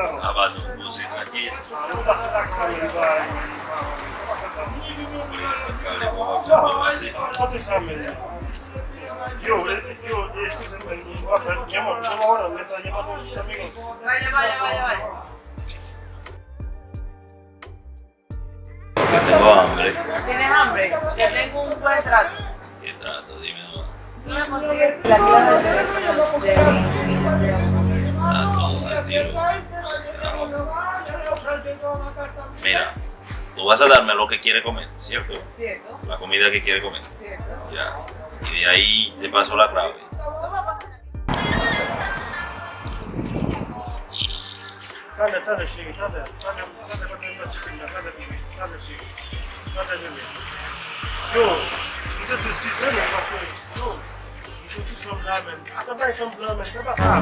Ah, va, no, sí, tranquilo. Así. Vaya. Que tengo hambre. ¿Tienes hambre? Te tengo un buen trato. ¿Qué trato? Dime nomás. Tú me consigues la clave de teléfono de Link y te envío. A todos al tiro. Mira, tú vas a darme lo que quiere comer, ¿cierto? ¿Cierto? La comida que quiere comer. ¿Cierto? Ya. Y de ahí te paso la clave. Tú me pasas aquí. Dale, sí, dale, sí, dale, yo, das ist die Sendung, yo, du from Bremen, dabei von Bremen, ¿qué pasa?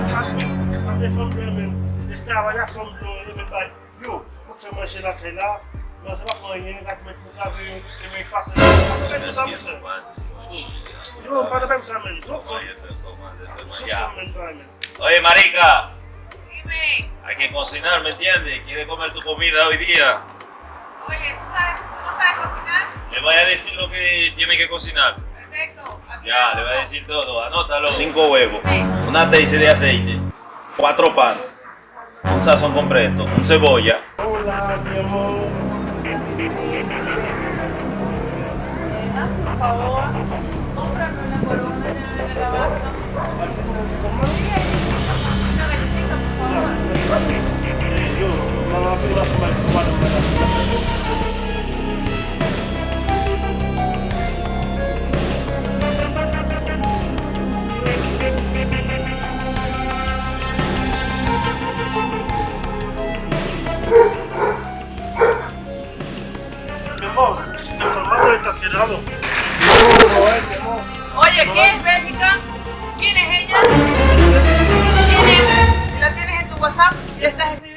Hace von Bremen, estaba ya von Bremen, yo, mucho más en la que la, no se va a poner la que me pasa, yo, para pensar, so Oye, marica, Dime. hay que cocinar, ¿me entiendes? ¿Quieres comer tu comida hoy día? Oye, ¿tú no sabes cocinar? Le voy a decir lo que tiene que cocinar. Perfecto. Aquí Ya, le voy a decir todo. Anótalo. 5 huevos, Sí. una taza de aceite, 4 panes, un sazón completo, un cebolla. Hola, mi amor. Nena, por favor, cómprame una corona en la basta. Una galletita, por favor. Yo, mamá, tú vas a comer cubano, mi amor, el formato está cerrado. Oye, ¿quién es Bélgica? ¿Quién es ella? ¿Quién es? ¿La tienes en tu WhatsApp? ¿Y le estás escribiendo?